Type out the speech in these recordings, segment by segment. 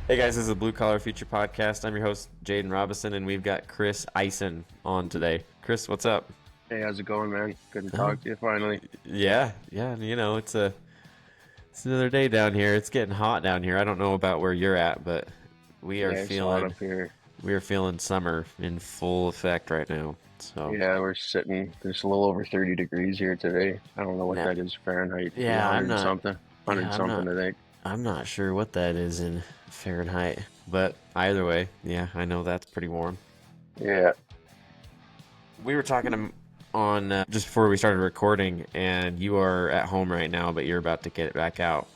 Hey guys, this is the Blue Collar Future Podcast. I'm your host, Jaden Robinson, and we've got Chris Eisen on today. Chris, what's up? Hey, how's it going, man? Good to Oh, talk to you finally. yeah. It's another day down here. It's getting hot down here. I don't know about where you're at, but we are Yeah, it's hot feeling up here. we are feeling summer in full effect right now. So, Yeah, we're sitting, there's a little over 30 degrees here today. I don't know what yeah, that is Fahrenheit. It'd be yeah, 100 something. 100 I'm something, not, I think. I'm not sure what that is in Fahrenheit, but either way, yeah, I know that's pretty warm. Yeah, We were talking on just before we started recording, and you are at home right now, but you're about to get it back out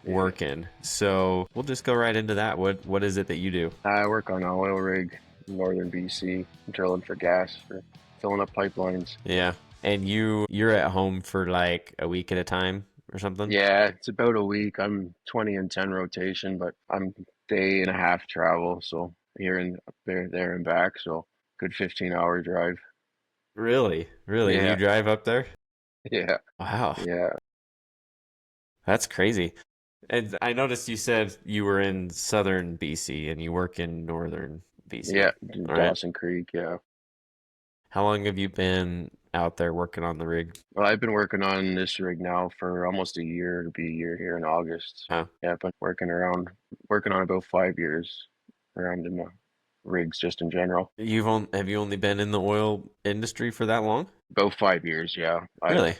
yeah. working. So we'll just go right into that. What is it that you do? I work on an oil rig in northern BC, drilling for gas, for filling up pipelines. Yeah, and you're at home for like a week at a time or something. Yeah, it's about a week. I'm 20 and 10 rotation, but I'm day and a half travel, so here and there and back, so good 15-hour drive. Really, really, and you Yeah, drive up there? yeah, Wow, yeah. that's crazy. And I noticed you said you were in southern BC and you work in northern Yeah, BC. All right. Dawson Creek, yeah. How long have you been out there working on the rig? Well, I've been working on this rig now for almost a year. It'll be a year here in August. So Huh? yeah, I've been working on about 5 years around in the rigs just in general. Have you only been in the oil industry for that long? About 5 years, yeah. I've Really?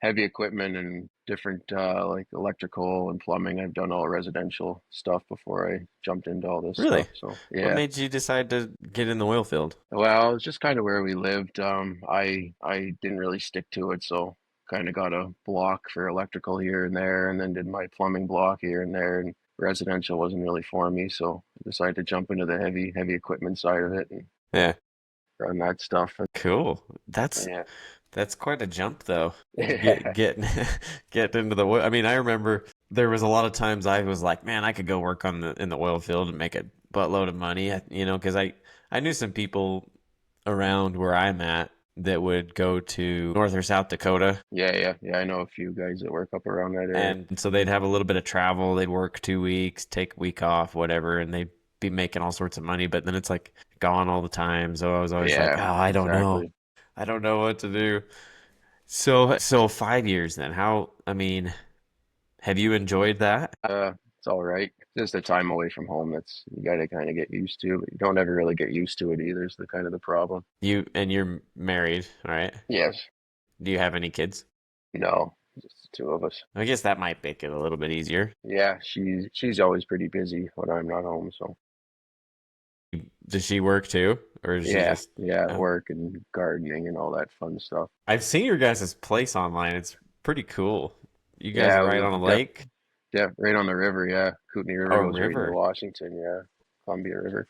heavy equipment and different like electrical and plumbing. I've done all residential stuff before I jumped into all this Really? stuff. So What yeah. made you decide to get in the oil field? Well, it's just kind of where we lived. I didn't really stick to it, so kind of got a block for electrical here and there, and then did my plumbing block here and there, and residential wasn't really for me, so I decided to jump into the heavy equipment side of it and Yeah, run that stuff. And cool. yeah, That's quite a jump though. yeah, Get into the oil. I mean, I remember there was a lot of times I was like, man, I could go work on the in the oil field and make a buttload of money, because I knew some people around where I'm at that would go to North or South Dakota. yeah. I know a few guys that work up around that area. And so they'd have a little bit of travel. They'd work 2 weeks, take a week off, whatever, and they'd be making all sorts of money. But then it's like gone all the time. So I was always like, oh, Yeah, I don't know. exactly. I don't know what to do. So 5 years then. I mean, have you enjoyed that? It's all right. Just the time away from home that's you got to kind of get used to, but you don't ever really get used to it either. Is the kind of the problem. You're married, all right? Yes. Do you have any kids? No, just the two of us. I guess that might make it a little bit easier. Yeah, she's always pretty busy when I'm not home. So Does she work too? Or is she yeah, just, yeah, oh. work and gardening and all that fun stuff. I've seen your guys' place online. It's pretty cool. You guys are Yeah, right we on a lake? right on the river. Yeah, Kootenai River Oh, goes right into river. Washington. Yeah, Columbia River.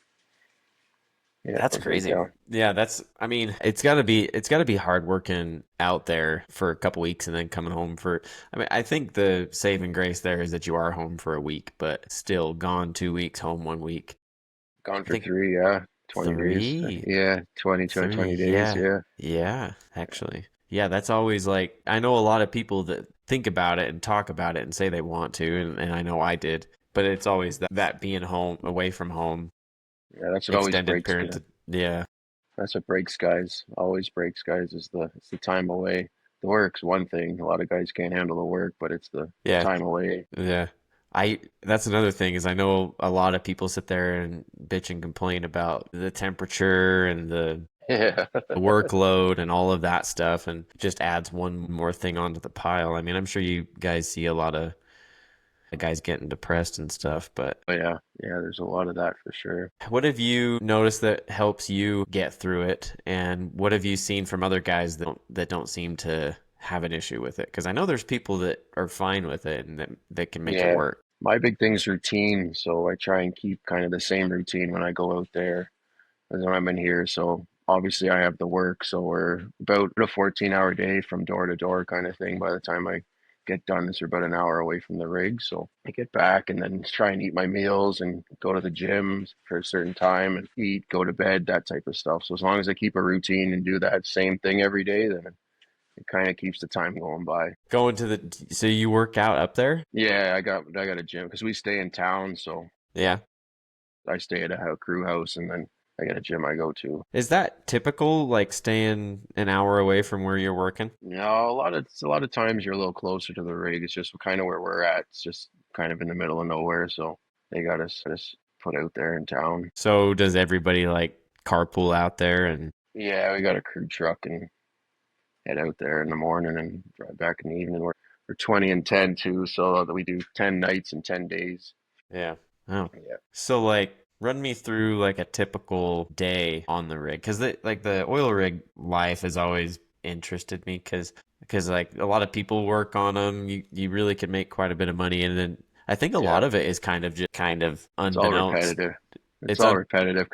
Yeah, it That's goes right crazy. down. Yeah, I mean, it's gotta be hard working out there for a couple weeks and then coming home I mean, I think the saving grace there is that you are home for a week, but still gone 2 weeks, home 1 week. Gone I for think 3. Yeah, 20 days. three, Yeah, 20 to 3, 20 days. yeah, Yeah. yeah, actually. Yeah, that's always like, I know a lot of people that think about it and talk about it and say they want to, and I know I did, but it's always that being home, away from home, Yeah, that's what always extended breaks. period. Yeah, That's what breaks guys. Always breaks guys is the time away. The work's one thing. A lot of guys can't handle the work, but it's the yeah. time away. Yeah. That's another thing is I know a lot of people sit there and bitch and complain about the temperature and Yeah. the workload and all of that stuff and just adds one more thing onto the pile. I mean, I'm sure you guys see a lot of guys getting depressed and stuff, but But yeah, yeah, there's a lot of that for sure. what have you noticed that helps you get through it? And what have you seen from other guys that don't seem to have an issue with it? Because I know there's people that are fine with it and that can make it Yeah. work. My big thing's routine, so I try and keep kind of the same routine when I go out there as when I'm in here. So obviously I have the work, so we're about a 14-hour day from door to door kind of thing by the time I get done. This we're about an hour away from the rig. So I get back and then try and eat my meals and go to the gym for a certain time and eat, go to bed, that type of stuff. So as long as I keep a routine and do that same thing every day, then it kind of keeps the time going by. So you work out up there? Yeah, I got a gym because we stay in town, so Yeah. I stay at a crew house, and then I got a gym I go to. Is that typical, like staying an hour away from where you're working? You know, a lot of times you're a little closer to the rig. It's just kind of where we're at. It's just kind of in the middle of nowhere, so they got us put out there in town. So does everybody like carpool out there and Yeah, we got a crew truck and head out there in the morning and drive back in the evening. We're 20 and 10 too, so that we do 10 nights and 10 days. yeah. Oh. Yeah, So like run me through like a typical day on the rig because like the oil rig life has always interested me because like a lot of people work on them. You really can make quite a bit of money and then I think a yeah. lot of it is kind of just kind of It's all unbeknownst. repetitive. It's It's all un repetitive.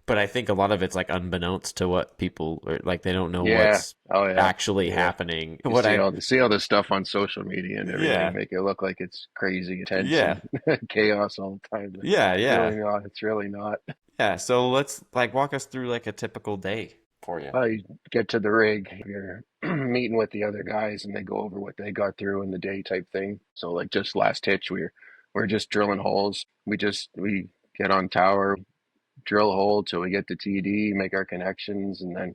But I think a lot of it's like unbeknownst to what people or like they don't know Yeah. what's Oh yeah. actually Yeah. happening. You What I see all this stuff on social media and everything, yeah. make it look like it's crazy, intense, Yeah. and chaos all the time. But Yeah, it's yeah. really not. It's really not. Yeah, so let's like walk us through like a typical day for you. Well, you get to the rig, you're meeting with the other guys, and they go over what they got through in the day type thing. So like just last hitch, we're just drilling holes. We get on tower, drill a hole till we get to TD, make our connections, and then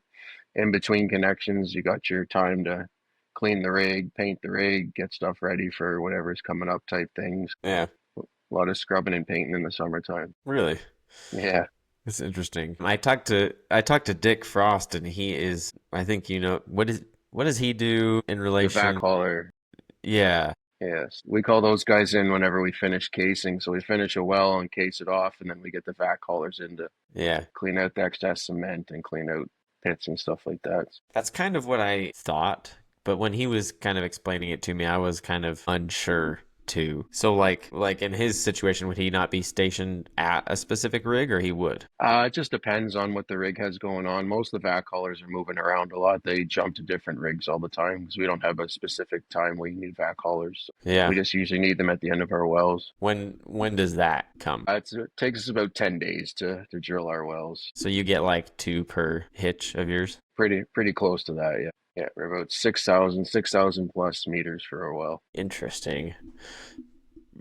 in between connections, you got your time to clean the rig, paint the rig, get stuff ready for whatever's coming up type things. Yeah, A lot of scrubbing and painting in the summertime. really. Yeah, It's interesting. I talked to Dick Frost and he is I think you know what does he do in the vac relation? hauler. Yeah. Yes, we call those guys in whenever we finish casing. So we finish a well and case it off, and then we get the vac haulers in to Yeah. clean out the excess cement and clean out pits and stuff like that. That's kind of what I thought, but when he was kind of explaining it to me, I was kind of unsure too. So like in his situation, would he not be stationed at a specific rig or he would? It just depends on what the rig has going on. Most of the vac haulers are moving around a lot. They jump to different rigs all the time because we don't have a specific time we need vac haulers. Yeah. We just usually need them at the end of our wells. When does that come? It takes us about 10 days to drill our wells. So you get like two per hitch of yours? Pretty close to that, yeah. Yeah, we're about 6,000 plus meters for our well. Interesting.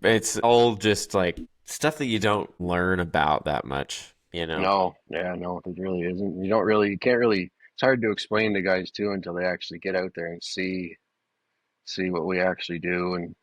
It's all just like stuff that you don't learn about that much, you know? No, yeah, no, it really isn't. You can't really, it's hard to explain to guys too until they actually get out there and see what we actually do and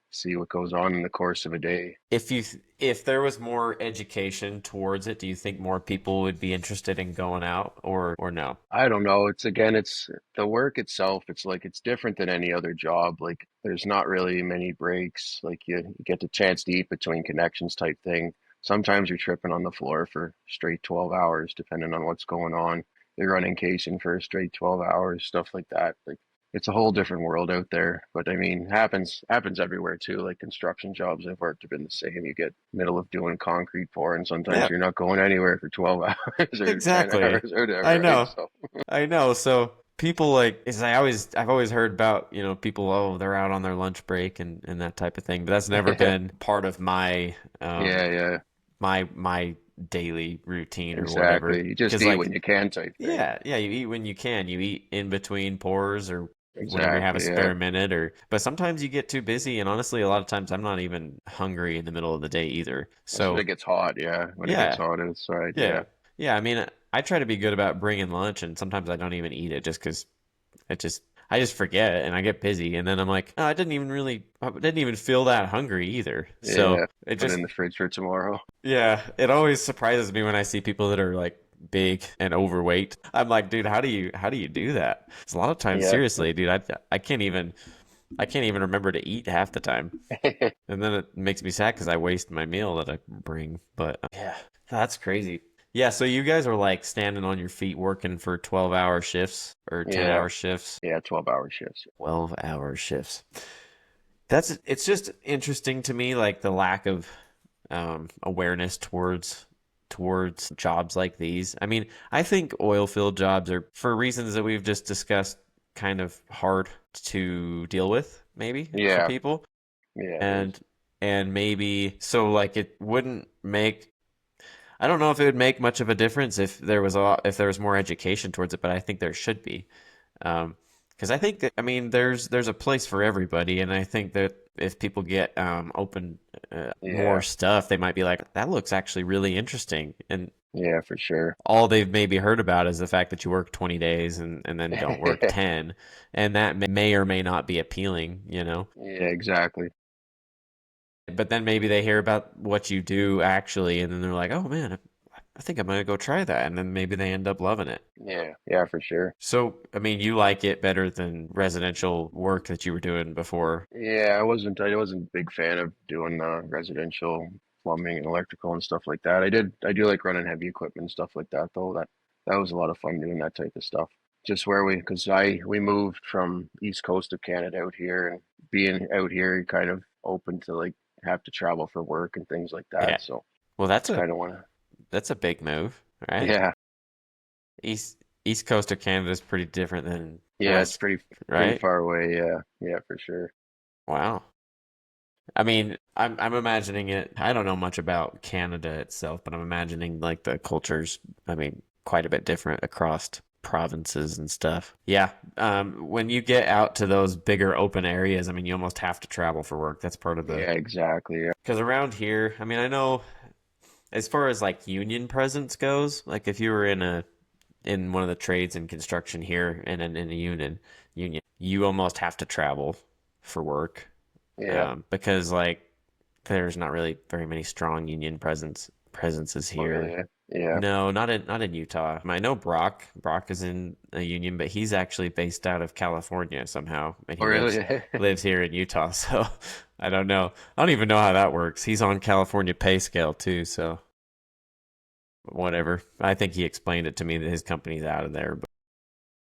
see what goes on in the course of a day. If there was more education towards it, do you think more people would be interested in going out or no? I don't know. It's the work itself. It's like it's different than any other job. Like there's not really many breaks. Like you get the chance to eat between connections type thing. Sometimes you're tripping on the floor for straight 12 hours, depending on what's going on. You're running casing for a straight 12 hours, stuff like that. Like it's a whole different world out there. But I mean, happens everywhere too. Like construction jobs I've worked have been the same. You get middle of doing concrete pour, and sometimes Yeah, you're not going anywhere for 12 hours or 10 exactly. hours or I whatever, right? know. So I know. So people like is I've always heard about, you know, people, oh, they're out on their lunch break and that type of thing, but that's never been part of my yeah, yeah, my daily routine or whatever. exactly. You just Because eat like when you can type thing. yeah, you eat when you can. You eat in between pours or whenever you have a Exactly, yeah. spare minute or but sometimes you get too busy and honestly a lot of times I'm not even hungry in the middle of the day either. That's when So, it gets hot, yeah. When it gets yeah. hot outside, Yeah. yeah. Yeah, I mean I try to be good about bringing lunch and sometimes I don't even eat it just cuz it just I just forget and I get busy and then I'm like, oh, I didn't even feel that hungry either. So, Yeah. it Put it just in the fridge for tomorrow. yeah, it always surprises me when I see people that are like big and overweight. I'm like, dude, how do you do that? 'Cause a lot of times, Yeah. seriously, dude, I can't even remember to eat half the time, and then it makes me sad because I waste my meal that I bring. But yeah, that's crazy. Yeah, so you guys are like standing on your feet working for 12-hour shifts or Yeah. 10-hour shifts, Yeah, 12-hour shifts. 12-hour shifts. It's just interesting to me, like the lack of awareness towards jobs like these. I mean, I think oil field jobs are, for reasons that we've just discussed, kind of hard to deal with, maybe for Yeah. people, Yeah, it is. and maybe so like it wouldn't make. I don't know if it would make much of a difference if there was more education towards it, but I think there should be. Because I think that I mean there's a place for everybody, and I think that if people get more Yeah, stuff, they might be like, that looks actually really interesting. And yeah, for sure. all they've maybe heard about is the fact that you work 20 days and then don't work 10. And that may or may not be appealing, you know? Yeah, exactly. But then maybe they hear about what you do actually, and then they're like, oh man, I think I'm gonna go try that. And then maybe they end up loving it. Yeah, yeah, for sure. So, I mean, you like it better than residential work that you were doing before. Yeah, I wasn't a big fan of doing residential plumbing and electrical and stuff like that. I do like running heavy equipment and stuff like that though. That was a lot of fun doing that type of stuff. Just where because we moved from east coast of Canada out here, and being out here, you're kind of open to like have to travel for work and things like Yeah. that. So Well, it's kind of one of that's a big move, right? yeah, East Coast of Canada is pretty different than yeah, it's West, pretty right? far away. Yeah, yeah, for sure. Wow. I mean, I'm imagining it. I don't know much about Canada itself, but I'm imagining like the cultures, I mean, quite a bit different across provinces and stuff. Yeah. When you get out to those bigger open areas, I mean, you almost have to travel for work. That's part of the, Yeah, exactly. Yeah, because around here, I mean, I know as far as like union presence goes, like if you were in one of the trades in construction here and in a union, you almost have to travel for work, yeah. because like there's not really very many strong union presences Oh, really? here. Yeah, yeah. No, not in Utah. I know Brock is in a union, but he's actually based out of California somehow, and Oh, he lives really? lives here in Utah. So I don't know. I don't even know how that works. He's on California pay scale too, so whatever. I think he explained it to me that his company's out of there. But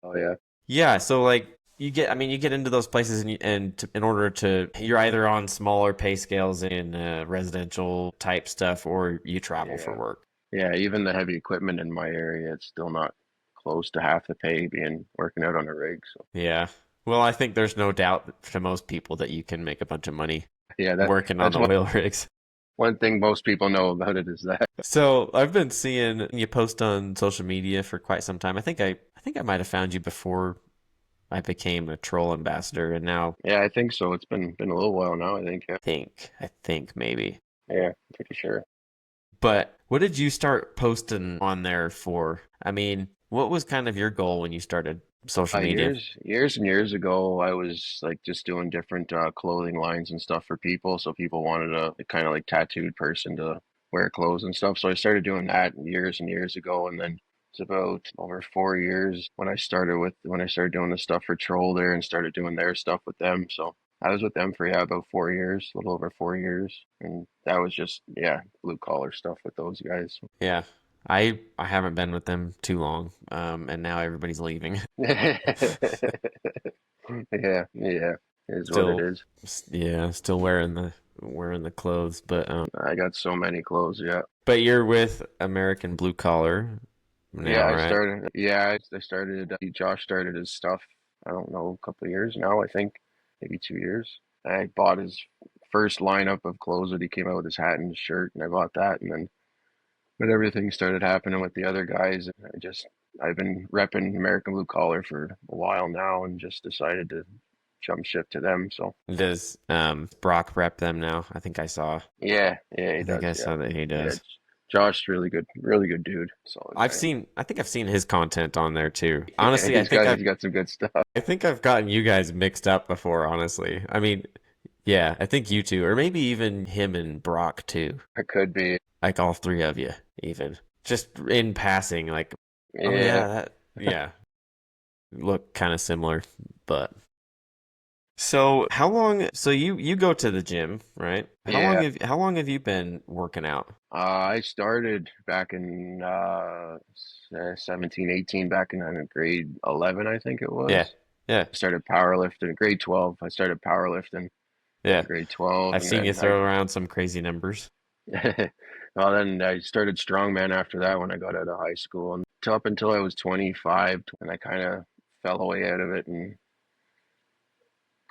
Oh, yeah. yeah, so like I mean, you get into those places in order to, you're either on smaller pay scales in residential type stuff or you travel for Yeah. work. Yeah, even the heavy equipment in my area, it's still not close to half the pay being working out on a rig. So Yeah. Well, I think there's no doubt to most people that you can make a bunch of money yeah, working on that's one oil rigs. one thing most people know about it is that. So I've been seeing you post on social media for quite some time. I think I might have found you before I became a troll ambassador, and now Yeah, I think so. It's been a little while now, I think. Yeah. I think maybe. Yeah, pretty sure. But what did you start posting on there for? I mean, what was kind of your goal when you started social media? Years and years ago, I was like just doing different clothing lines and stuff for people. So people wanted a kind of like tattooed person to wear clothes and stuff. So I started doing that years and years ago, and then it's about over 4 years when I started doing the stuff for Troll there and started doing their stuff with them. So I was with them for yeah about 4 years, a little over 4 years, and that was just yeah blue collar stuff with those guys. Yeah. I haven't been with them too long. And now everybody's leaving. Yeah, yeah, it is what it Still is. yeah, still wearing the clothes, I got so many clothes. Yeah, but you're with American Blue Collar yeah. now, I right? started. Yeah, I started. Josh started his stuff. I don't know, a couple of years now. I think maybe 2 years. I bought his first lineup of clothes that he came out with his hat and his shirt, and I bought that. And then when everything started happening with the other guys, I've been repping American Blue Collar for a while now, and just decided to jump ship to them. So Does Brock rep them now? yeah, yeah, he I think does. I Yeah, saw that he yeah. does. Josh, really good dude. Solid guy. I think I've seen his content on there too. Yeah, Honestly, he's got some good stuff. I think I've gotten you guys mixed up before, honestly. I mean, yeah, I think you two, or maybe even him and Brock too. It could be. Like all three of you, even. Just in passing, like, oh Yeah. yeah, yeah, look kind of similar. But so so you go to the gym, right? Yeah. How long have you been working out? I started back in 17, 18, back in grade 11, I think it Yeah, was. yeah, I started powerlifting. Grade 12, I started powerlifting yeah. in grade 12, I've and seen you then throw around some crazy numbers. well, then I started strongman after that when I got out of high school, and up until I was 25, and I kind of fell away out of it and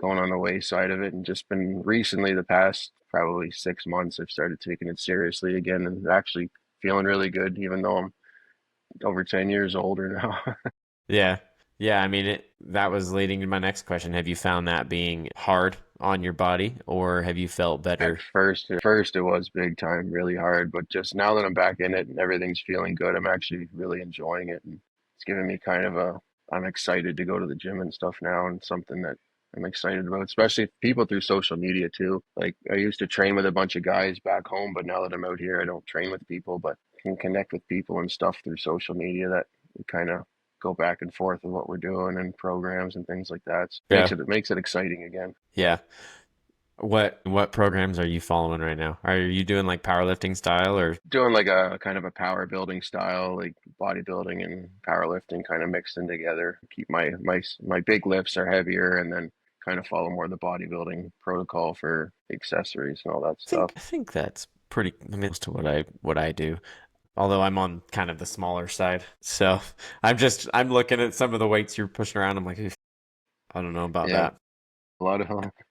going on the wayside of it, and just been recently the past probably 6 months I've started taking it seriously again and actually feeling really good, even though I'm over 10 years older now. Yeah. Yeah, I mean that was leading to my next question. Have you found that being hard on your body, or have you felt At better? first it was big time, really hard, but just now that I'm back in it and everything's feeling good, I'm actually really enjoying it, and it's giving me kind of a, I'm excited to go to the gym and stuff now, and something that I'm excited about, especially people through social media too. Like I used to train with a bunch of guys back home, but now that I'm out here, I don't train with people, but can connect with people and stuff through social media that we kind of go back and forth with what we're doing and programs and things like that. So Yeah. it makes it exciting again. Yeah. What programs are you following right now? Are you doing like powerlifting style or Doing like a kind of a power building style, like bodybuilding and powerlifting kind of mixed in together. Keep my big lifts are heavier, and then kind of follow more of the bodybuilding protocol for accessories and all that stuff. I think that's pretty close to what I do. Although I'm on kind of the smaller side. So I'm looking at some of the weights you're pushing around. I'm like, "Oof, I don't know about Yeah, that." a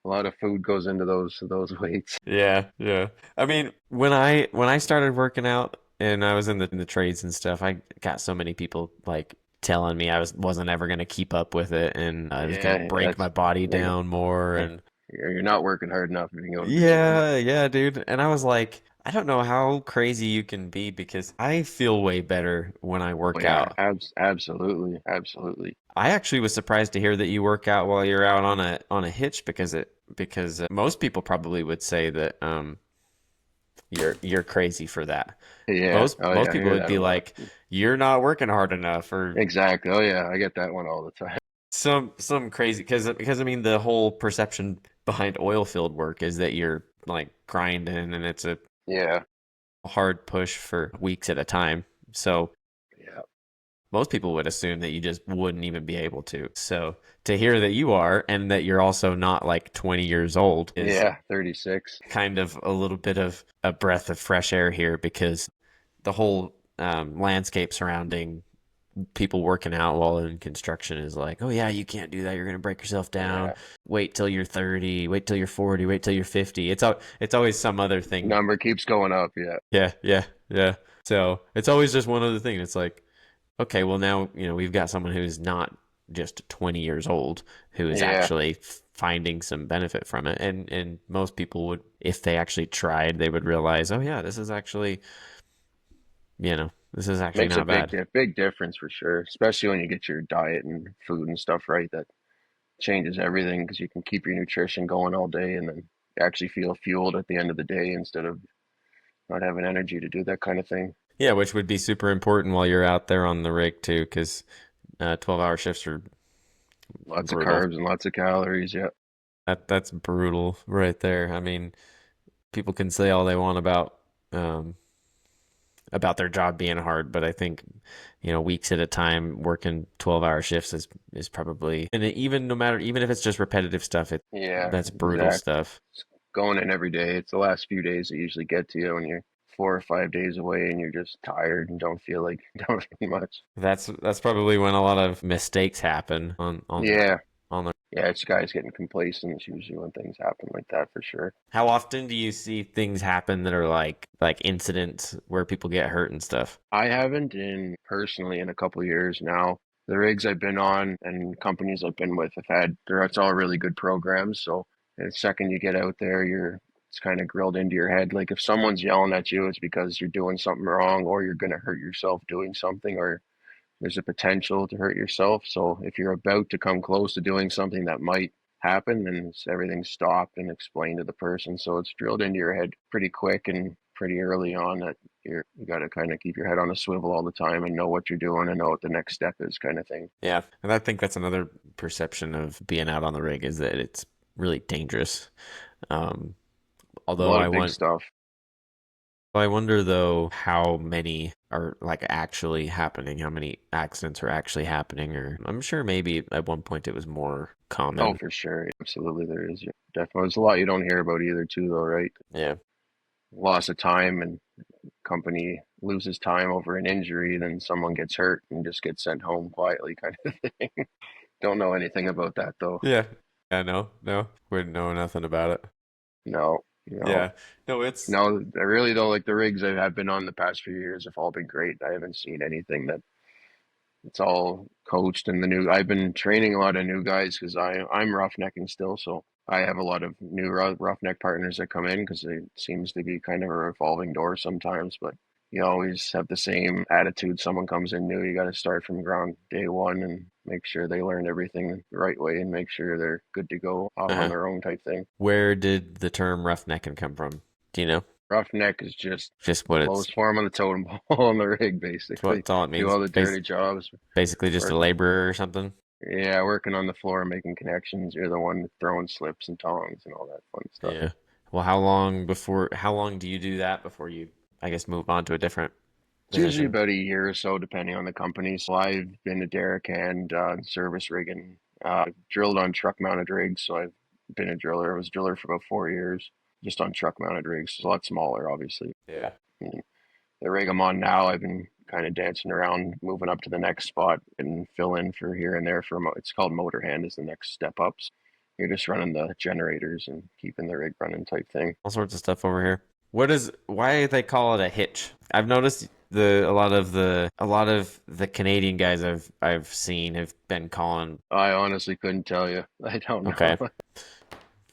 lot of food goes into those weights. Yeah, yeah. I mean, when I started working out and I was in the trades and stuff, I got so many people like telling me wasn't ever gonna keep up with it and I was gonna Yeah, break my that's body like down more yeah, and you're not working hard enough if you go to the gym. yeah, yeah, dude. And I was like, I don't know how crazy you can be because I feel way better when I Oh work yeah, out. absolutely, absolutely. I actually was surprised to hear that you work out while you're out on a hitch because most people probably would say that you're crazy for that. Yeah, oh Most yeah, I people hear would that a be lot. like, you're not working hard enough or Exactly. Oh yeah, I get that one all the time. some crazy because I mean the whole perception behind oil field work is that you're like grinding and it's a Yeah, hard push for weeks at a time. So yeah. most people would assume that you just wouldn't even be able to. So to hear that you are and that you're also not like 20 years old is Yeah, 36. kind of a little bit of a breath of fresh air here because the whole landscape surrounding people working out while in construction is like, oh yeah, you can't do that. You're gonna break yourself down. Yeah. Wait till you're 30. Wait till you're 40. Wait till you're 50. It's always some other thing. Number keeps going up. Yeah. Yeah, yeah, yeah. So it's always just one other thing. It's like, okay, well now we've got someone who's not just 20 years old who is Yeah. actually finding some benefit from it, and most people would, if they actually tried, they would realize, oh yeah, this is actually Makes a not bad. big difference for sure, especially when you get your diet and food and stuff right. That changes everything because you can keep your nutrition going all day and then actually feel fueled at the end of the day instead of not having energy to do that kind of thing. Yeah, which would be super important while you're out there on the rig too, because 12-hour shifts are Lots of brutal. carbs and lots of calories. Yeah. That's brutal right there. I mean, people can say all they want um, about their job being hard, but I think weeks at a time working 12-hour shifts is probably, and even no matter, even if it's just repetitive stuff, Yeah, that's brutal exactly. stuff. Going in every day. It's the last few days that usually get to you when you're 4 or 5 days away and you're just tired and don't feel like don't feel much. That's probably when a lot of mistakes happen Yeah, on the. yeah, it's guys getting complacent. It's usually when things happen like that for sure. How often do you see things happen that are like incidents where people get hurt and stuff? I haven't in personally in a couple of years now. The rigs I've been on and companies I've been with have had it's all really good programs. So the second you get out there, it's kind of grilled into your head. Like if someone's yelling at you, it's because you're doing something wrong or you're going to hurt yourself doing something or there's a potential to hurt yourself. So if you're about to come close to doing something that might happen, then everything's stopped and explained to the person. So it's drilled into your head pretty quick and pretty early on that you got to kind of keep your head on a swivel all the time and know what you're doing and know what the next step is, kind of thing. Yeah, and I think that's another perception of being out on the rig is that it's really dangerous. Um, A although lot of big stuff. I wonder though how many are like actually happening, how many accidents are actually happening, or I'm sure maybe at one point it was more Oh, common. for sure. Absolutely, there is. Yeah, definitely. There's a lot you don't hear about either, too, though, right? Yeah. Loss of time and company loses time over an injury, then someone gets hurt and just gets sent home quietly, kind of thing. Don't know anything about that though. Yeah. Yeah, no. Wouldn't know nothing about it. No, no, Yeah. No, it's no. I really don't like the rigs I have been on the past few years have all been great. I haven't seen anything that it's all coached, and the new I've been training a lot of new guys because I'm roughnecking still, so I have a lot of new roughneck partners that come in because it seems to be kind of a revolving door sometimes, but you always have the same attitude. Someone comes in new, you got to start from ground day one and make sure they learn everything the right way and make sure they're good to go off on Uh-huh. their own type thing. Where did the term roughnecking come from? Do you know? Roughneck is just Just what it's, lowest form on the totem pole on the rig, it's what basically. it's all it Do means. all the dirty jobs, Basically just a working. laborer or something. Yeah, working on the floor, making connections. You're the one throwing slips and tongs and all that fun stuff. Yeah. Well, how long do you do that before you, I guess, move on to a different It's usually position? about a year or so, depending on the company. So I've been a derrick and service rigging, drilled on truck mounted rigs. So I've been a driller. I was a driller for about 4 years, just on truck mounted rigs. It's a lot smaller, obviously. Yeah. And the rig I'm on now, I've been kind of dancing around, moving up to the next spot and fill in for here and there for it's called motor hand is the next step ups. You're just running the generators and keeping the rig running type thing. All sorts of stuff over here. Why they call it a hitch? I've noticed a lot of the Canadian guys I've seen have been calling. I honestly couldn't tell you. I don't know. Okay.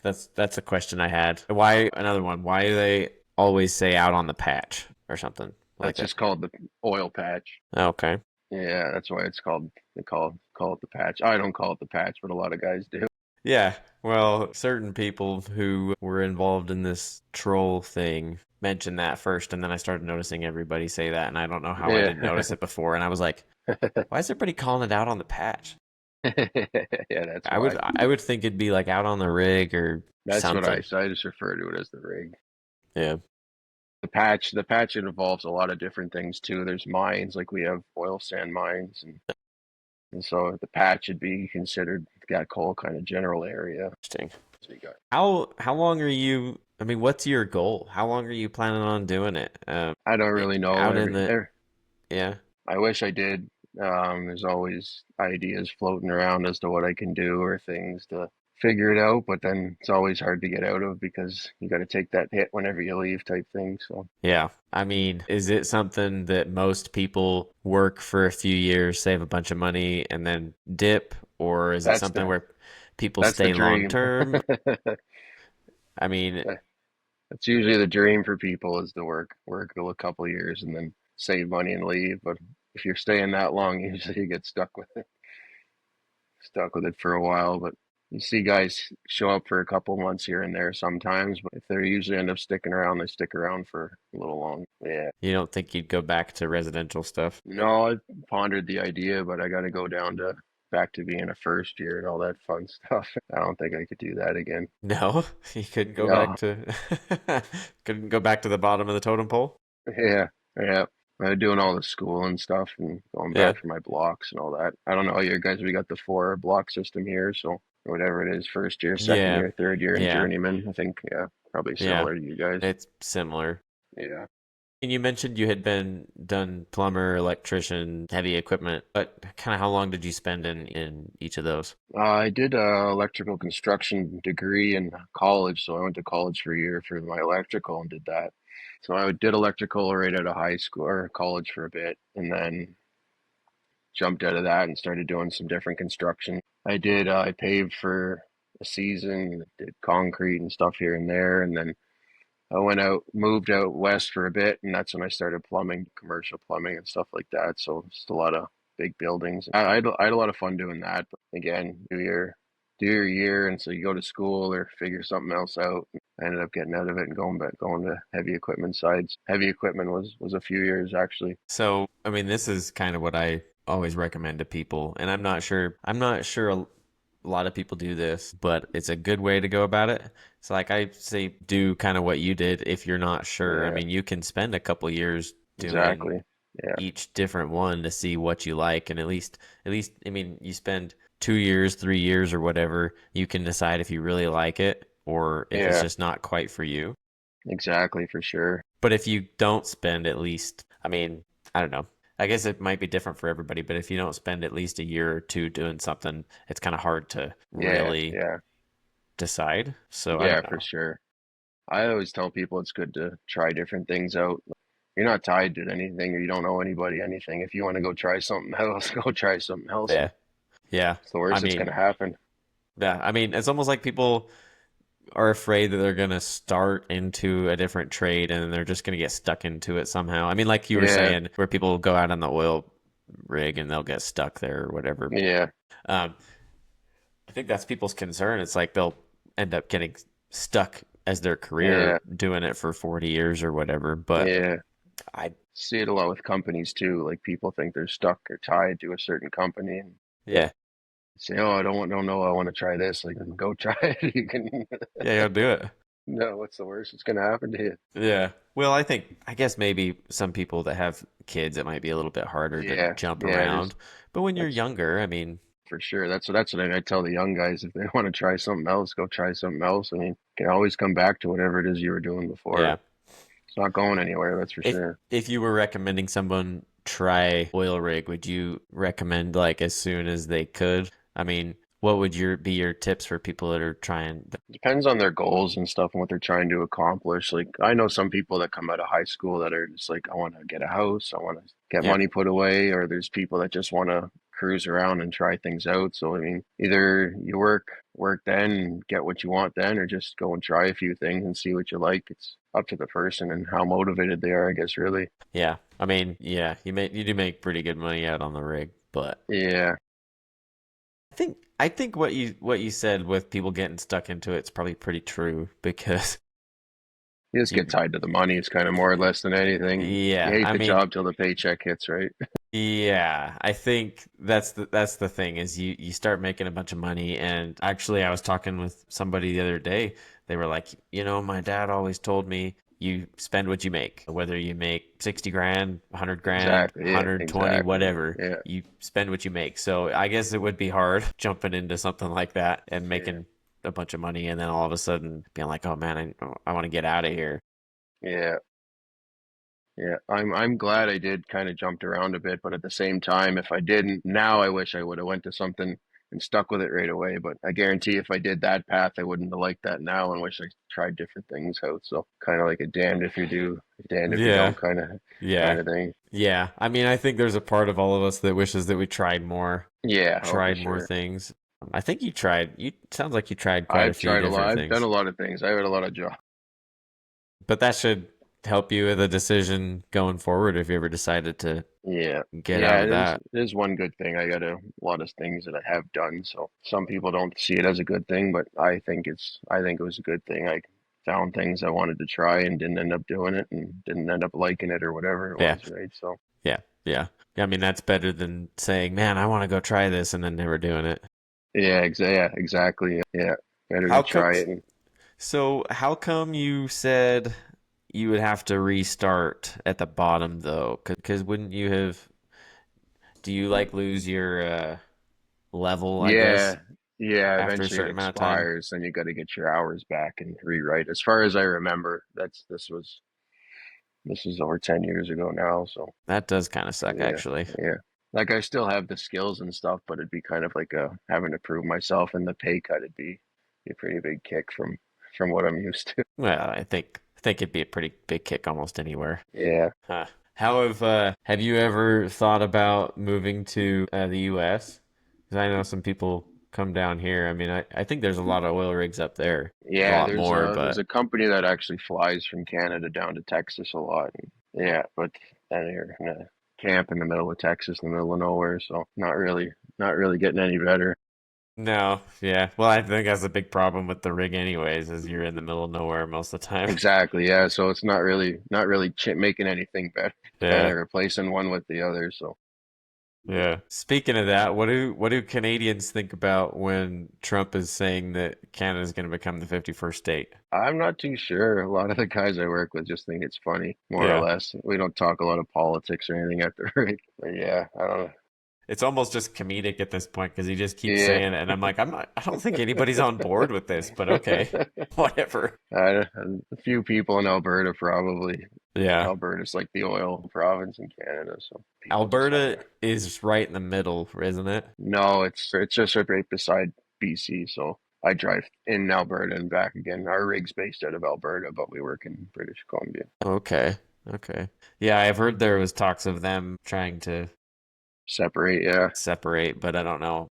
That's a question I had. Why another one? Why do they always say out on the patch or something like That's that? just called the oil patch. Okay. Yeah, that's why it's called. They call it the patch. I don't call it the patch, but a lot of guys do. Yeah. Well, certain people who were involved in this troll thing mentioned that first, and then I started noticing everybody say that, and I don't know how I Yeah, didn't notice it before, and I was like, why is everybody calling it out on the patch? yeah, that's why. I would think it'd be like out on the rig or That's what something. I just refer to it as the rig. Yeah. The patch it involves a lot of different things too. There's mines, like we have oil sand mines, and so the patch would be considered that whole kind of general area. Interesting. So you got. How long are you? I mean, what's your goal? How long are you planning on doing it? I don't really know Out in the yeah. I wish I did. There's always ideas floating around as to what I can do or things to figure it out, but then it's always hard to get out of because you got to take that hit whenever you leave type thing. So Yeah. I mean, is it something that most people work for a few years, save a bunch of money, and then dip, or is it that's something the where people that's the stay long dream. term? I mean, That's usually the dream for people is to work a couple of years and then save money and leave. But if you're staying that long, usually you get stuck with it for a while. But you see guys show up for a couple months here and there sometimes, but if they usually end up sticking around, they stick around for a little long. Yeah. you don't think you'd go back to residential stuff? No, I pondered the idea, but I got to go down to back to being a first year and all that fun stuff. I don't think I could do that again. No, you couldn't go back No. to couldn't go back to the bottom of the totem pole. Yeah. Yeah. Doing all the school and stuff and going Yeah. back for my blocks and all that. I don't know, you guys, we got the 4 block system here, so whatever it is, first year, second Yeah. year, third year, and Yeah. journeyman. I think, yeah, probably Yeah. similar to you guys. It's similar. Yeah. And you mentioned you had been done plumber, electrician, heavy equipment, but kind of how long did you spend in each of those? I did a electrical construction degree in college, so I went to college for a year for my electrical and did that. So I did electrical right out of high school or college for a bit, and then jumped out of that and started doing some different construction. I paved for a season, did concrete and stuff here and there, and then I moved out west for a bit, and that's when I started plumbing, commercial plumbing and stuff like that. So just a lot of big buildings. I had a lot of fun doing that. But again, do your year, and so you go to school or figure something else out. I ended up getting out of it and going to heavy equipment sides. Heavy equipment was a few years actually. So, I mean, this is kind of what I always recommend to people, and I'm not sure a lot of people do this, but it's a good way to go about it. So, like I say, do kind of what you did if you're not sure. I Yeah, mean, you can spend a couple years doing exactly. Yeah, each different one to see what you like, and at least, I mean, you spend 2 years, 3 years, or whatever, you can decide if you really like it or if it's yeah, just not quite for you. exactly for sure. But if you don't spend at least, I mean, I don't know. I guess it might be different for everybody, but if you don't spend at least a year or two doing something, it's kind of hard to Yeah, really yeah, decide. So I yeah, don't for know. sure. I always tell people it's good to try different things out. you're not tied to anything, or you don't owe anybody anything. If you want to go try something else, go try something else. Yeah. Yeah. It's the I worst that's mean, gonna happen. yeah. I mean, it's almost like people are afraid that they're going to start into a different trade and they're just going to get stuck into it somehow. I mean, like you were Yeah, saying, where people go out on the oil rig and they'll get stuck there or whatever. yeah, Um, I think that's people's concern. It's like they'll end up getting stuck as their career yeah, doing it for 40 years or whatever. But yeah. I, See it a lot with companies too. Like people think they're stuck or tied to a certain company and yeah, say, "Oh, I don't know. I want to try this." Like, then go try it. You can. yeah, you'll do it. No, what's the worst that's gonna happen to you? Yeah. Well, I guess maybe some people that have kids, it might be a little bit harder to Yeah, jump yeah. around. But when you're That's younger, I mean, for sure. That's what I tell the young guys. If they want to try something else, go try something else. I mean, you can always come back to whatever it is you were doing yeah. before. It's not going anywhere, that's for If sure. if you were recommending someone try oil rig, would you recommend like as soon as they could? I mean, what would your tips for people that are trying? Depends on their goals and stuff and what they're trying to accomplish. Like I know some people that come out of high school that are just like, I want to get a house, I want to get Yeah, money put away, or there's people that just want to cruise around and try things out. So I mean, either you work then and get what you want then, or just go and try a few things and see what you like. It's up to the person and how motivated they are, I guess, really. yeah. I mean, yeah, you do make pretty good money out on the rig, but Yeah. I think what you said with people getting stuck into it's probably pretty true because You just you get tied to the money. It's kind of more or less than anything. You yeah, hate I the mean, job till the paycheck hits, right? yeah, I think that's the thing is you start making a bunch of money and actually I was talking with somebody the other day. They were like, my dad always told me you spend what you make. Whether you make 60 grand, 100 grand, Exactly. Yeah, 120, exactly. whatever, Yeah. you spend what you make. So I guess it would be hard jumping into something like that and Yeah. making a bunch of money and then all of a sudden being like, "Oh man, I want to get out of here." Yeah. Yeah. I'm glad I did kind of jumped around a bit, but at the same time, if I didn't, now I wish I would have went to something and stuck with it right away. But I guarantee if I did that path, I wouldn't have liked that now and wish I tried different things out. So kind of like a damned if you do, damned if you Yeah. don't kind Yeah. of thing. Yeah. I mean, I think there's a part of all of us that wishes that we Yeah, oh for tried more sure. things. I think you sounds like you tried quite a I've few tried a lot. different I've done things. a lot of things. I've had a lot of jobs. But that should help you with a decision going forward if you ever decided to Yeah. get Yeah, out of that. it is one good thing. I got a lot of things that I have done. So some people don't see it as a good thing, but I think it was a good thing. I found things I wanted to try and didn't end up doing it and didn't end up liking it or whatever it Yeah. was, right? So Yeah. Yeah. I mean, that's better than saying, "Man, I want to go try this," and then never doing it. yeah, exactly. Yeah. Better to How come try it and how come you said you would have to restart at the bottom though? Because wouldn't you have do you like lose your level, I guess, yeah, yeah, after a eventually it certain amount of time? expires and you got to get your hours back and rewrite. As far as I remember, this was over 10 years ago now, so That does kind of suck, yeah, actually. yeah. Like I still have the skills and stuff, but it'd be kind of like having to prove myself, and the pay cut would be a pretty big kick from what I'm used to. Well, I think it'd be a pretty big kick almost anywhere. Yeah. Huh. Have you ever thought about moving to the U.S.? Because I know some people come down here. I mean, I think there's a lot of oil rigs up there, a Yeah, lot more, there's but a company that actually flies from Canada down to Texas a lot. And yeah, but then you're in a camp in the middle of Texas, in the middle of nowhere, so not really getting any better. no, yeah. Well, I think that's a big problem with the rig, anyways, is you're in the middle of nowhere most of the time. Exactly, yeah. So it's not really ch making anything better. It's kind Yeah. of replacing one with the other. So Yeah. Speaking of that, what do Canadians think about when Trump is saying that Canada is going to become the 51st state? I'm not too sure. A lot of the guys I work with just think it's funny, more or Yeah. less. We don't talk a lot of politics or anything at the rig. But yeah, I don't know. It's almost just comedic at this point because he just keeps Yeah. saying it, and I'm like, I don't think anybody's on board with this, but okay, whatever. A few people in Alberta probably. Yeah. Alberta's like the oil province in Canada, so people just have Alberta their. is right in the middle, isn't it? No, it's just right beside BC, so I drive in Alberta and back again. Our rig's based out of Alberta, but we work in British Columbia. Okay. Okay. Yeah, I've heard there was talks of them trying to Separate, yeah. separate, but I don't know.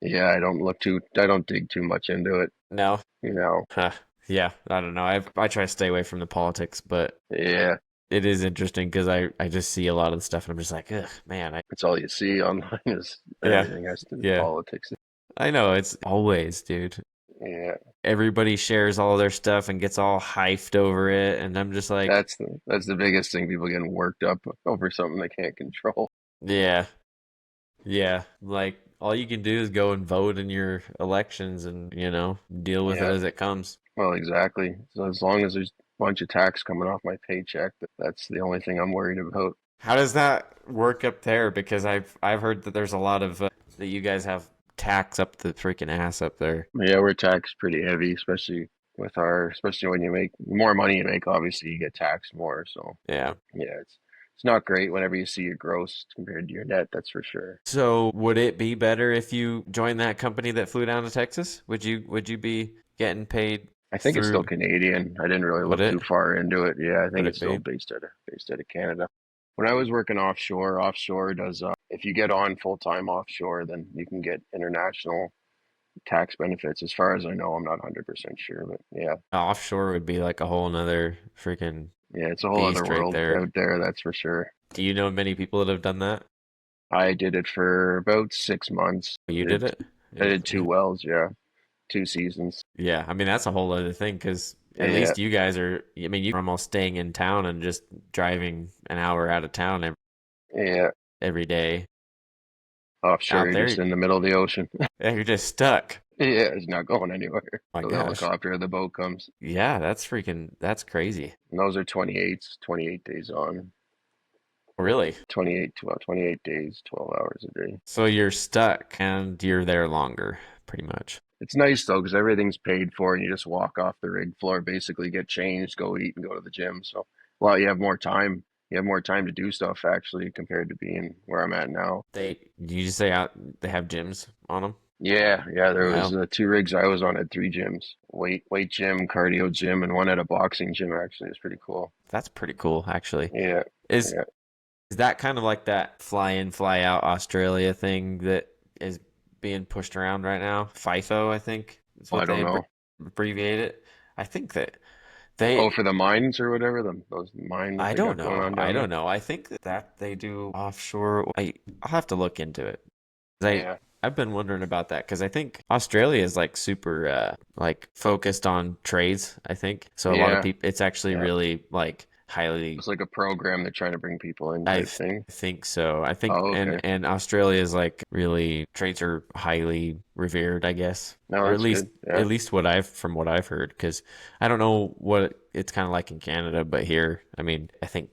Yeah, I don't dig too much into it, No. you know. Huh. Yeah, I don't know. I try to stay away from the politics, but Yeah, it is interesting because I just see a lot of the stuff and I'm just like, ugh, man. it's all you see online is Yeah, everything has to do with yeah. politics. I know it's always, dude. Yeah, Everybody shares all their stuff and gets all hyped over it, and I'm just like, that's the biggest thing. People getting worked up over something they can't control. yeah, yeah. Like all you can do is go and vote in your elections and, deal with it Yeah, as it comes. well, exactly. So as long as there's a bunch of tax coming off my paycheck, that's the only thing I'm worried about. How does that work up there? Because I've heard that there's a lot of that you guys have tax up the freaking ass up there. Yeah, we're taxed pretty heavy, especially when you make more money you make, obviously you get taxed more. So Yeah. yeah, it's not great whenever you see your gross compared to your net, that's for sure. So would it be better if you joined that company that flew down to Texas? Would you be getting paid I think it's still through Canadian. I didn't really would look too it far into it. Yeah, I would think it it's still be? based out of Canada. When I was working offshore, offshore does if you get on full time offshore, then you can get international tax benefits. As far as I know, I'm not 100% sure, but yeah, Offshore would be like a whole nother freaking yeah, it's a whole other beast right world there. out there, that's for sure. Do you know many people that have done that? I did it for about 6 months. You did it? I Yeah. did two wells, yeah, 2 seasons. Yeah, I mean that's a whole other thing because at Yeah, least you guys are. I mean, you're almost staying in town and just driving an hour out of town yeah. every day. Offshore, Out you're there, just in the middle of the ocean. yeah, you're just stuck. Yeah, it's not going anywhere. My So the gosh, helicopter or the boat comes. yeah, that's crazy. And those are 28 days on. Really? 28 days, 12 hours a day. So you're stuck and you're there longer, pretty much. It's nice though, because everything's paid for and you just walk off the rig floor, basically get changed, go eat, and go to the gym. So, well, you have more time. You have more time to do stuff actually compared to being where I'm at now. You just say out they have gyms on them? Yeah, there was Wow, two rigs I was on at three gyms, weight gym, cardio gym, and one at a boxing gym. Actually, it's pretty cool. that's pretty cool, actually. Yeah, Is yeah. is that kind of like that fly in, fly out Australia thing that is being pushed around right now? FIFO, I think is Well, I what don't they know. abbreviate it. I think that Oh, they, for the mines or whatever, those mines I they don't got going know. on I down don't there. know. I think that they do offshore. I'll have to look into it. I Yeah, I've been wondering about that because I think Australia is like super like focused on trades, I think. So a lot of yeah, people it's actually yeah. really like highly It's like a program they're trying to bring people in I type thing. think so. I think Oh, and okay. and Australia is like really trades are highly revered, I guess. No, Or that's good. at Yeah. least what I've heard because I don't know what it's kind of like in Canada, but here, I mean, I think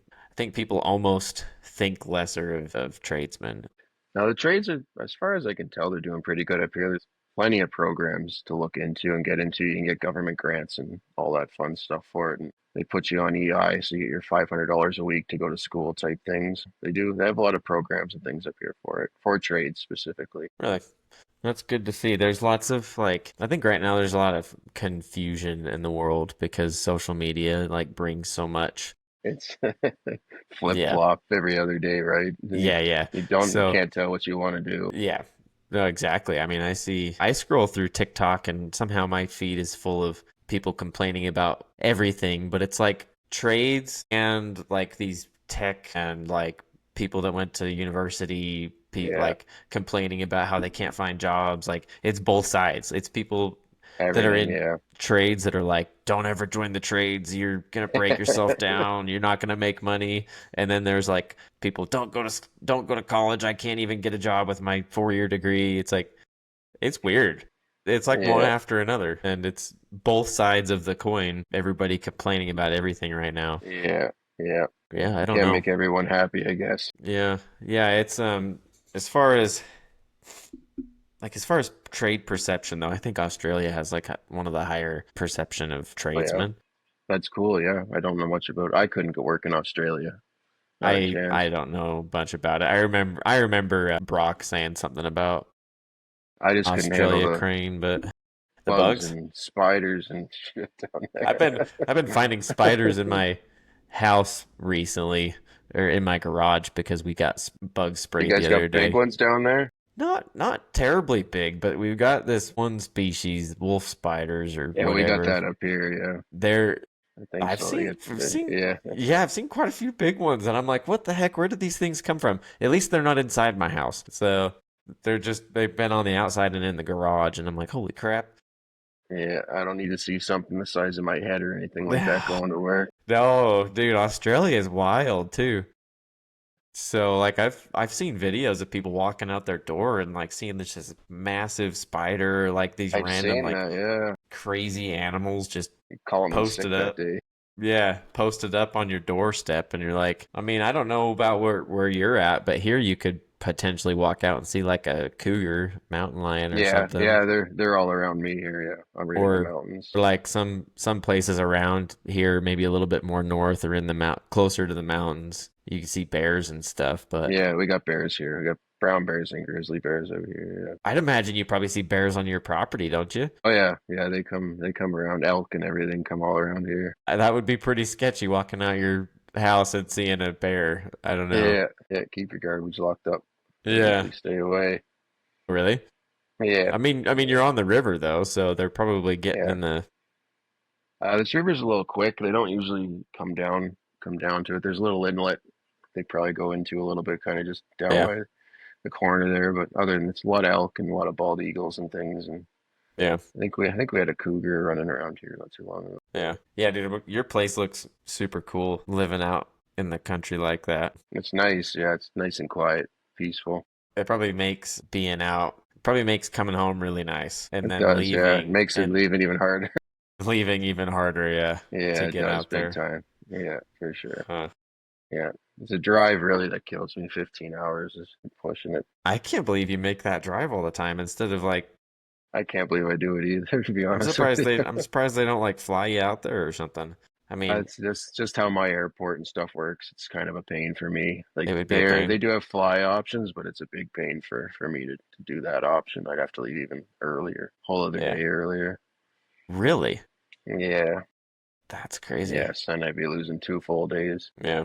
people almost think lesser of tradesmen. Now the trades are, as far as I can tell, they're doing pretty good up here. There's plenty of programs to look into and get into. You can get government grants and all that fun stuff for it. And they put you on EI, so you get your $500 a week to go to school type things. They do. They have a lot of programs and things up here for it, for trades specifically. Really. That's good to see. There's lots of like I think right now there's a lot of confusion in the world because social media like brings so much. It's flip Yeah. flop every other day, right? Yeah, yeah. You So, can't tell what you want to do. yeah. No, exactly. I mean, I scroll through TikTok and somehow my feed is full of people complaining about everything, but it's like trades and like these tech and like people that went to university, Yeah, like complaining about how they can't find jobs. Like it's both sides. It's people that are everything. in Yeah. trades that are like, don't ever join the trades. You're gonna break yourself down. You're not gonna make money. And then there's like people, don't go to college. I can't even get a job with my 4 year degree. It's like it's weird. It's like one Yeah, after another, and it's both sides of the coin. Everybody complaining about everything right now. yeah, yeah. Yeah, I don't Can't know. make everyone happy, I guess. Yeah, yeah. It's as far as as far as trade perception, though, I think Australia has like one of the higher perception of Oh yeah, tradesmen. that's cool. Yeah, I don't know much about. I couldn't go work in Australia. Not a I chance. don't know a bunch about it. I remember Brock saying something about I just couldn't handle Australia the crane, but the bugs bugs. and spiders and shit down I've been there. I've been finding spiders in my house recently, or in my garage, because we got bug You sprayed the guys other got big day. ones down there? Not terribly big, but we've got this one species, wolf spiders or Yeah, we got whatever. that up here. Yeah, They're I think I've so. They seen get I've seen yeah, yeah, I've seen quite a few big ones, and I'm like, what the heck? Where did these things come from? At least they're not inside my house. So they've been on the outside and in the garage, and I'm like, holy crap. yeah. I don't need to see something the size of my head or anything like that going to work. No, dude, Australia is wild too. So like I've seen videos of people walking out their door and like seeing this just massive spider, like these I've random seen like that. Yeah, crazy animals just calling in sick posted that up. day. Yeah, posted up on your doorstep, and you're like, I mean, I don't know about where you're at, but here you could potentially walk out and see like a cougar, mountain lion, or Yeah, something, yeah. They're all around me here. Yeah, I'm right in the or mountains. like some places around here, maybe a little bit more north or in the mount closer to the mountains. You can see bears and stuff, but Yeah, we got bears here. We got brown bears and grizzly bears over here. Yeah. I'd imagine you probably see bears on your property, don't you? Oh yeah, yeah. They come around. Elk and everything come all around here. That would be pretty sketchy walking out your house and seeing a bear. I don't know. Yeah, yeah. Keep your garbage locked up. They Yeah, usually stay away. really? Yeah, I mean, you're on the river though, so they're probably getting yeah. in the. This river's a little quick. They don't usually come down to it. There's a little inlet they probably go into a little bit, kind of just down Yeah, by the corner there. But other than it's a lot of elk and a lot of bald eagles and things. And yeah, I think we had a cougar running around here not too long ago. yeah, dude. Your place looks super cool living out in the country like that. It's nice. Yeah, it's nice and quiet, peaceful. It probably makes being out, probably makes coming home really nice, and It then does. Yeah, it leaving makes it and leaving even harder. leaving even harder. Yeah, Yeah, to it get does out big there. time. Yeah, for sure. Huh. Yeah, it's a drive really that kills me. 15 hours is pushing it. I can't believe you make that drive all the time instead of like. I can't believe I do it either, to be honest with you. I'm surprised they don't like fly you out there or something. I mean, It's just how my airport and stuff works. It's kind of a pain for me. Like it would be a pain. they do have fly options, but it's a big pain for me to do that option. I'd have to leave even earlier, whole other Yeah. day earlier. Really? Yeah, That's crazy. yes, and I'd be losing 2 full days. Yeah.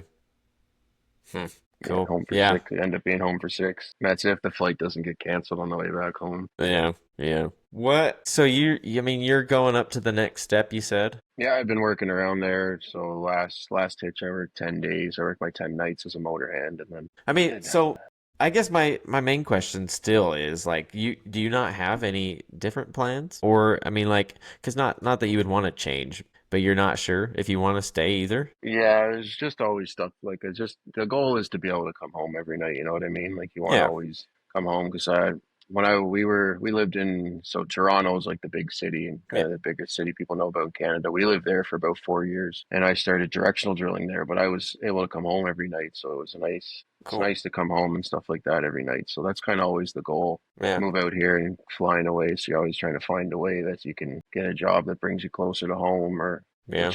Hmm. Yeah, Cool. home for Yeah. 6. End up being home for 6. That's if the flight doesn't get canceled on the way back home. Yeah. Yeah. What? So I mean, you're going up to the next step, you said? Yeah, I've been working around there. So last hitch, I worked 10 days. I worked my 10 nights as a motor hand, and then I mean, and so I guess my main question still is like, do you not have any different plans? Or I mean, like, because not that you would want to change, but you're not sure if you want to stay either. yeah, it's just always stuff like it's just the goal is to be able to come home every night. You know what I mean? Like you want to Yeah. always come home because I when I we lived in so Toronto's like the big city and kind Yeah. of the biggest city people know about in Canada. We lived there for about 4 years, and I started directional drilling there. But I was able to come home every night, so it was nice. It's Cool. nice to come home and stuff like that every night. So that's kind of always the goal. Yeah. Move out here and flying away, so you're always trying to find a way that you can get a job that brings you closer to home or Yeah.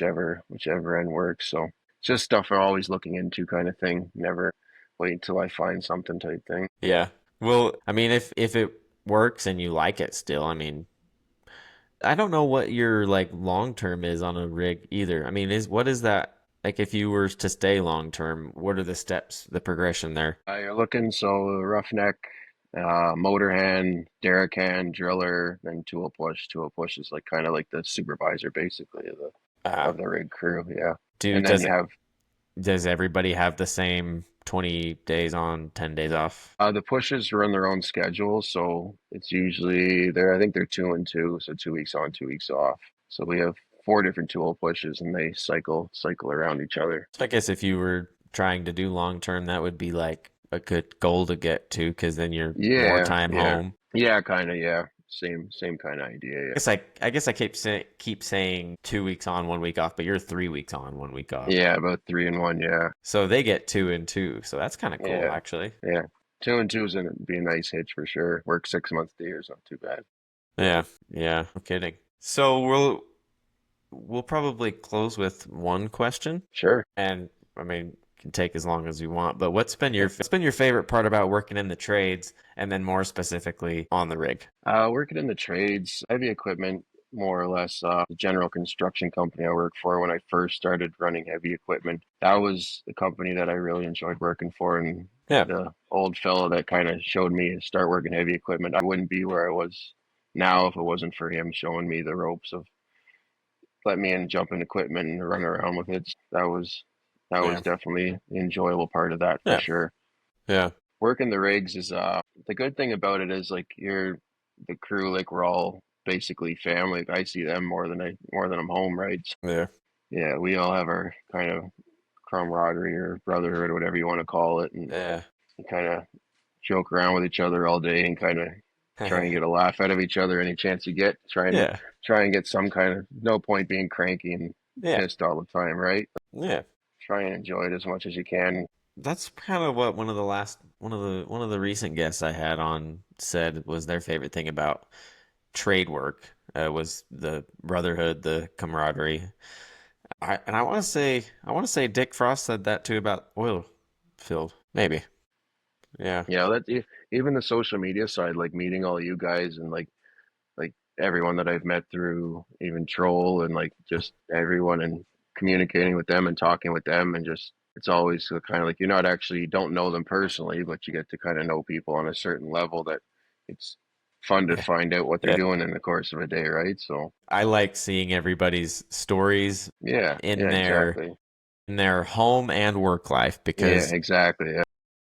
whichever end works. So it's just stuff we're always looking into kind of thing. Never wait until I find something type thing. Yeah. Well, I mean, if it works and you like it still, I mean, I don't know what your like long term is on a rig either. I mean, is what is that like if you were to stay long term, what are the steps, the progression there? You're looking so roughneck, motor hand, derrick hand, driller, then tool push. Tool push is like kind of like the supervisor basically Uh, of the rig crew. Yeah, do and then does you have does everybody have the same 20 days on, 10 days off? the pushes run their own schedule, so it's usually I think they're 2 and 2, so 2 weeks on, 2 weeks off. So we have 4 different tool pushes, and they cycle around each other. So I guess if you were trying to do long term, that would be like a good goal to get to because then you're more Yeah, time yeah, home. yeah, kind of, yeah. Same kind of idea. I guess I keep saying 2 weeks on, 1 week off, but you're 3 weeks on, 1 week off. Yeah, about 3 and 1. Yeah, So they get 2 and 2. So that's kind of cool, yeah, actually. yeah. 2 and 2 is gonna be a nice hitch for sure. Work 6 months a year is not too bad. Yeah, yeah, no kidding. So we'll probably close with one question, Sure. and I mean, can take as long as you want. But what's been your favorite part about working in the trades, and then more specifically on the rig? Working in the trades, heavy equipment. more or less the general construction company I worked for when I first started running heavy equipment. That was the company that I really enjoyed working for, and Yeah. the old fellow that kind of showed me to start working heavy equipment. I wouldn't be where I was now if it wasn't for him showing me the ropes of let me in, jump in equipment and run around with it. That was Yeah. definitely the enjoyable part of that for Yeah. sure. Yeah. Working the rigs is the good thing about it is like you're the crew, like we're all basically family. Like, I see them more than I'm home, right? So, Yeah. yeah, we all have our kind of camaraderie or brotherhood or whatever you want to call it, and Yeah. you kind of joke around with each other all day and kind of try and get a laugh out of each other any chance you get. Yeah. Try and get some kind of no point being cranky and Yeah. pissed all the time, right? Yeah. Try and enjoy it as much as you can. That's kind of what one of the recent guests I had on said was their favorite thing about trade work was the brotherhood, the camaraderie. And I want to say Dick Frost said that too about oil field. Maybe. Yeah. Yeah, even the social media side, like meeting all you guys and like everyone that I've met through even Troll and like just everyone and communicating with them and talking with them and just it's always kind of like you're not actually you don't know them personally, but you get to kind of know people on a certain level that it's fun to Yeah. find out what they're Yeah. doing in the course of a day, right? So I like seeing everybody's stories yeah, in yeah, their exactly. in their home and work life Yeah, because exactly.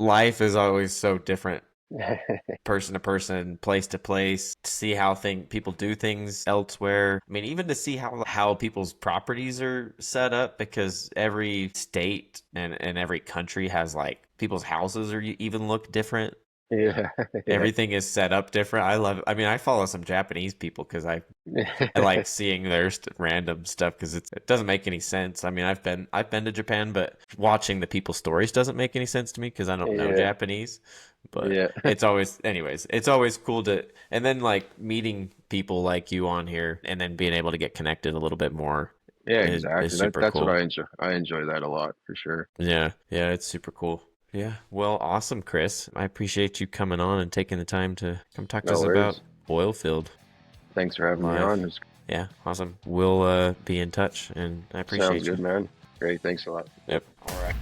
life is always so different Yeah. person to person, place to place, to see how people do things elsewhere. I mean, even to see how people's properties are set up because every state and every country has like people's houses or even look different. Yeah. Yeah. Everything is set up different. I mean, I follow some Japanese people because I like seeing their random stuff because it doesn't make any sense. I mean, I've been to Japan, but watching the people's stories doesn't make any sense to me because I don't know Yeah. Japanese. But Yeah. it's always, anyways, it's always cool and then like meeting people like you on here, and then being able to get connected a little bit more Yeah, is exactly. super That's what cool. I enjoy. I enjoy that a lot for sure. Yeah, yeah, it's super cool. Yeah, well, awesome, Chris. I appreciate you coming on and taking the time to come talk to No us about worries. Oilfield Thanks for having me Live. on. Yeah, awesome. We'll be in touch, and I Sounds appreciate you. good, man. Great. Thanks a lot. Yep. All right.